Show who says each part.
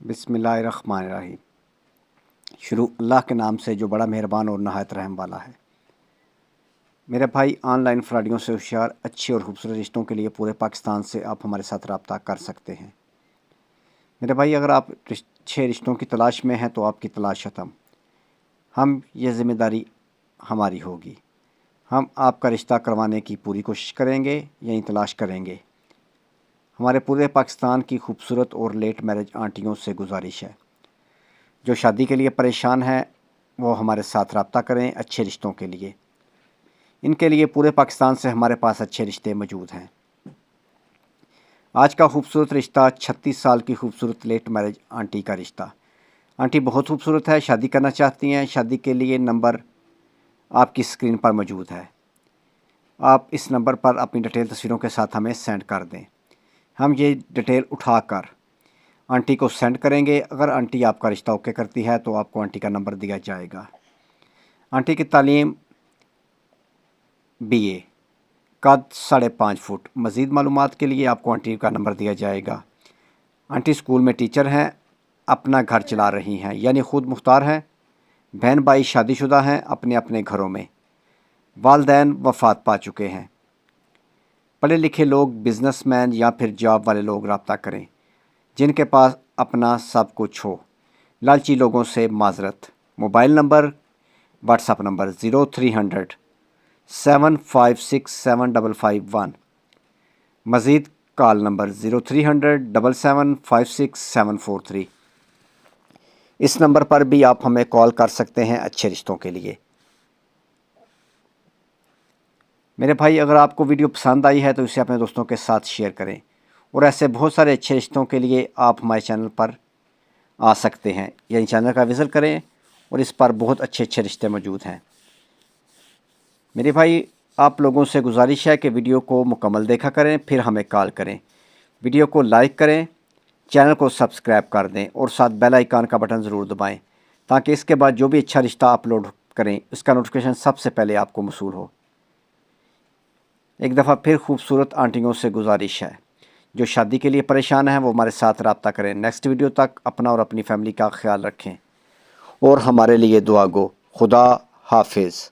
Speaker 1: बिस्मिल्लाहिर्रहमानिर्रहीम। शुरू अल्लाह के नाम से जो बड़ा मेहरबान और नहायत रहम वाला है। मेरे भाई, ऑनलाइन फ्रॉडियों से होशियार अच्छे और खूबसूरत रिश्तों के लिए पूरे पाकिस्तान से आप हमारे साथ रब्ता कर सकते हैं। मेरे भाई, अगर आप अच्छे रिश्तों की तलाश में हैं तो आपकी तलाश ख़त्म। हम ये ज़िम्मेदारी हमारी होगी। हम आपका रिश्ता करवाने की पूरी कोशिश करेंगे, यही तलाश करेंगे। हमारे पूरे पाकिस्तान की खूबसूरत और लेट मैरिज आंटियों से गुजारिश है, जो शादी के लिए परेशान हैं वो हमारे साथ रब्ता करें अच्छे रिश्तों के लिए। इनके लिए पूरे पाकिस्तान से हमारे पास अच्छे रिश्ते मौजूद हैं। आज का खूबसूरत रिश्ता 36 साल की खूबसूरत लेट मैरिज आंटी का रिश्ता। आंटी बहुत खूबसूरत है, शादी करना चाहती हैं। शादी के लिए नंबर आपकी स्क्रीन पर मौजूद है। आप इस नंबर पर अपनी डिटेल तस्वीरों के साथ हमें सेंड कर दें। हम ये डिटेल उठाकर आंटी को सेंड करेंगे। अगर आंटी आपका रिश्ता ओके करती है तो आपको आंटी का नंबर दिया जाएगा। आंटी की तालीम BA, कद 5.5 फुट। मज़ीद मालूमात के लिए आपको आंटी का नंबर दिया जाएगा। आंटी स्कूल में टीचर हैं, अपना घर चला रही हैं, यानी ख़ुद मुख्तार हैं। बहन भाई शादीशुदा हैं, अपने अपने घरों में। वालदैन वफ़ात पा चुके हैं। पढ़े लिखे लोग, बिजनेसमैन या फिर जॉब वाले लोग रब्ता करें, जिनके पास अपना सब कुछ हो। लालची लोगों से माजरत। Mobile number, WhatsApp number 0300 756 7551। मज़ीद कॉल नंबर 0300 7756 743। इस नंबर पर भी आप हमें कॉल कर सकते हैं अच्छे रिश्तों के लिए। मेरे भाई, अगर आपको वीडियो पसंद आई है तो इसे अपने दोस्तों के साथ शेयर करें, और ऐसे बहुत सारे अच्छे रिश्तों के लिए आप हमारे चैनल पर आ सकते हैं, यानी चैनल का विज़िट करें और इस पर बहुत अच्छे अच्छे रिश्ते मौजूद हैं। मेरे भाई, आप लोगों से गुजारिश है कि वीडियो को मुकम्मल देखा करें, फिर हमें कॉल करें। वीडियो को लाइक करें, चैनल को सब्सक्राइब कर दें और साथ बेल आइकन का बटन ज़रूर दबाएं, ताकि इसके बाद जो भी अच्छा रिश्ता अपलोड करें उसका नोटिफिकेशन सबसे पहले आपको मौसूल हो। एक दफ़ा फिर खूबसूरत आंटियों से गुजारिश है, जो शादी के लिए परेशान हैं वो हमारे साथ रब्ता करें। नेक्स्ट वीडियो तक अपना और अपनी फैमिली का ख्याल रखें और हमारे लिए दुआ गो। खुदा हाफिज़।